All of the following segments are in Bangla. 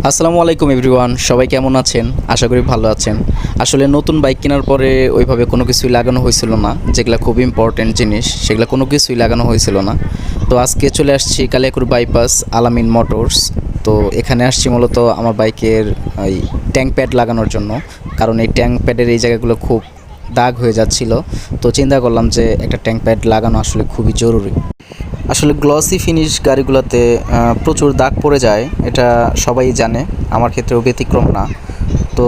আসসালামু আলাইকুম এভরিওয়ান, সবাই কেমন আছেন? আশা করি ভালো আছেন। আসলে নতুন বাইক কেনার পরে ওইভাবে কোনো কিছুই লাগানো হয়েছিল না, যেগুলো খুব ইম্পর্ট্যান্ট জিনিস সেগুলো কোনো কিছুই লাগানো হয়েছিল না। তো আজকে চলে আসছি কালিয়াকৈর বাইপাস আলামিন মোটরস। তো এখানে আসছি মূলত আমার বাইকের ওই ট্যাঙ্ক প্যাড লাগানোর জন্য, কারণ এই ট্যাঙ্ক প্যাডের এই জায়গাগুলো খুব দাগ হয়ে যাচ্ছিল। তো চিন্তা করলাম যে একটা ট্যাঙ্ক প্যাড লাগানো আসলে খুবই জরুরি। আসলে গ্লসি ফিনিশ গাড়িগুলোতে প্রচুর দাগ পড়ে যায়, এটা সবাই জানে, আমার ক্ষেত্রেও ব্যতিক্রম না। তো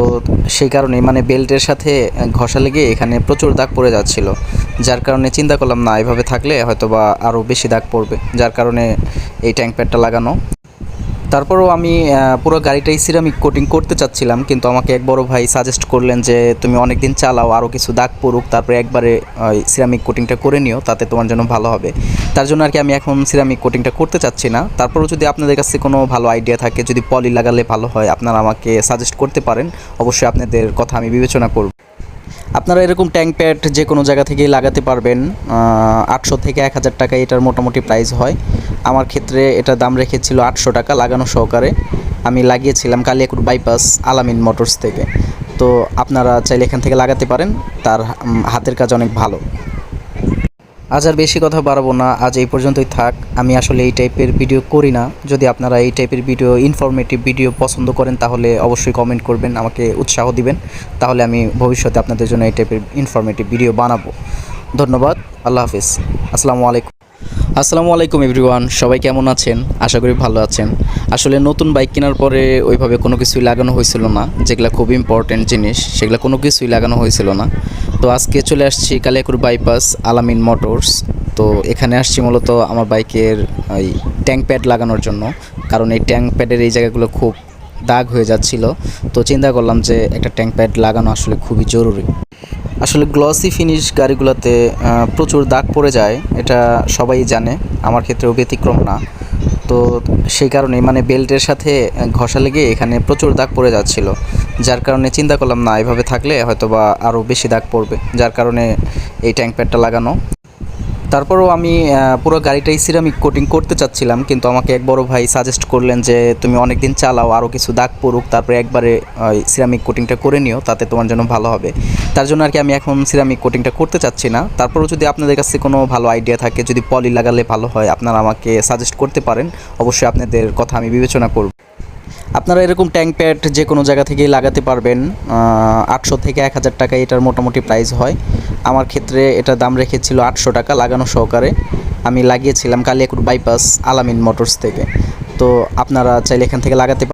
সেই কারণে মানে বেল্টের সাথে ঘষা লেগে এখানে প্রচুর দাগ পড়ে যাচ্ছিল, যার কারণে চিন্তা করলাম না এভাবে থাকলে হয়তো বা আরও বেশি দাগ পড়বে, যার কারণে এই ট্যাঙ্ক প্যাডটা লাগানো। তারপরেও আমি পুরো গাড়িটাই সিরামিক কোটিং করতে চাচ্ছিলাম, কিন্তু আমাকে এক বড় ভাই সাজেস্ট করলেন যে তুমি অনেক দিন চালাও, আরও কিছু দাগ পড়ুক, তারপরে একবারে সিরামিক কোটিংটা করে নিও, তাতে তোমার জন্য ভালো হবে। তার জন্য আর কি আমি এখন সিরামিক কোটিংটা করতে চাচ্ছি না। তারপরেও যদি আপনাদের কাছে কোনো ভালো আইডিয়া থাকে, যদি পলি লাগালে ভালো হয়, আপনারা আমাকে সাজেস্ট করতে পারেন। অবশ্যই আপনাদের কথা আমি বিবেচনা করব। আপনারা এরকম ট্যাঙ্ক প্যাড যে কোনো জায়গা থেকেই লাগাতে পারবেন। 800 থেকে 1000 টাকা এটার মোটামুটি প্রাইস হয়। আমার ক্ষেত্রে এটা দাম রেখেছিল 800 টাকা লাগানো সহকারে। আমি লাগিয়েছিলাম কালিয়াকৈর বাইপাস আলামিন মোটরস থেকে। তো আপনারা চাইলে এখান থেকে লাগাতে পারেন, তার হাতের কাজ অনেক ভালো। আজ আর বেশি কথা বাড়াবো না, আজ এই পর্যন্তই থাক। আমি আসলে এই টাইপের ভিডিও করি না। যদি আপনারা এই টাইপের ভিডিও, ইনফরমেটিভ ভিডিও পছন্দ করেন, তাহলে অবশ্যই কমেন্ট করবেন, আমাকে উৎসাহ দিবেন। তাহলে আমি ভবিষ্যতে আপনাদের জন্য এই টাইপের ইনফরমেটিভ ভিডিও বানাবো। ধন্যবাদ। আল্লাহ হাফিজ। আসসালামু আলাইকুম এভরিওয়ান, সবাই কেমন আছেন? আশা করি ভালো আছেন। আসলে নতুন বাইক কেনার পরে ওইভাবে কোনো কিছুই লাগানো হয়েছিল না, যেগুলো খুব ইম্পর্ট্যান্ট জিনিস সেগুলো কোনো কিছুই লাগানো হয়েছিল না। তো আজকে চলে আসছি কালিয়াকৈর বাইপাস আলামিন মোটরস। তো এখানে আসছি মূলত আমার বাইকের ওই ট্যাঙ্ক প্যাড লাগানোর জন্য, কারণ এই ট্যাঙ্ক প্যাডের এই জায়গাগুলো খুব দাগ হয়ে যাচ্ছিল। তো চিন্তা করলাম যে একটা ট্যাঙ্ক প্যাড লাগানো আসলে খুবই জরুরি। আসলে গ্লসি ফিনিশ গাড়িগুলোতে প্রচুর দাগ পড়ে যায়, এটা সবাই জানে, আমার ক্ষেত্রেও ব্যতিক্রম না। তো সেই কারণে মানে বেল্টের সাথে ঘষা লেগে এখানে প্রচুর দাগ পড়ে যাচ্ছিল, যার কারণে চিন্তা করলাম না এভাবে থাকলে হয়তো বা আরও বেশি দাগ পড়বে, যার কারণে এই ট্যাঙ্ক প্যাডটা লাগানো। তারপরেও আমি পুরো গাড়িটাই সিরামিক কোটিং করতে চাচ্ছিলাম, কিন্তু আমাকে এক বড় ভাই সাজেস্ট করলেন যে তুমি অনেক দিন চালাও, আরও কিছু দাগ পড়ুক, তারপরে একবারে সিরামিক কোটিংটা করে নিও, তাতে তোমার জন্য ভালো হবে। তার জন্য আর কি আমি এখন সিরামিক কোটিংটা করতে চাচ্ছি না। তারপরেও যদি আপনাদের কাছে কোনো ভালো আইডিয়া থাকে, যদি পলি লাগালে ভালো হয়, আপনারা আমাকে সাজেস্ট করতে পারেন। অবশ্যই আপনাদের কথা আমি বিবেচনা করব। আপনারা এরকম ট্যাঙ্ক প্যাড যে কোনো জায়গা থেকেই লাগাতে পারবেন। 800 থেকে 1000 টাকা এটার মোটামুটি প্রাইস হয়। আমার ক্ষেত্রে এটা দাম রেখেছিল 800 টাকা লাগানো সহকারে। আমি লাগিয়েছিলাম কালিয়াকৈর বাইপাস আলামিন মোটরস থেকে। তো আপনারা চাইলে এখান থেকে লাগাতে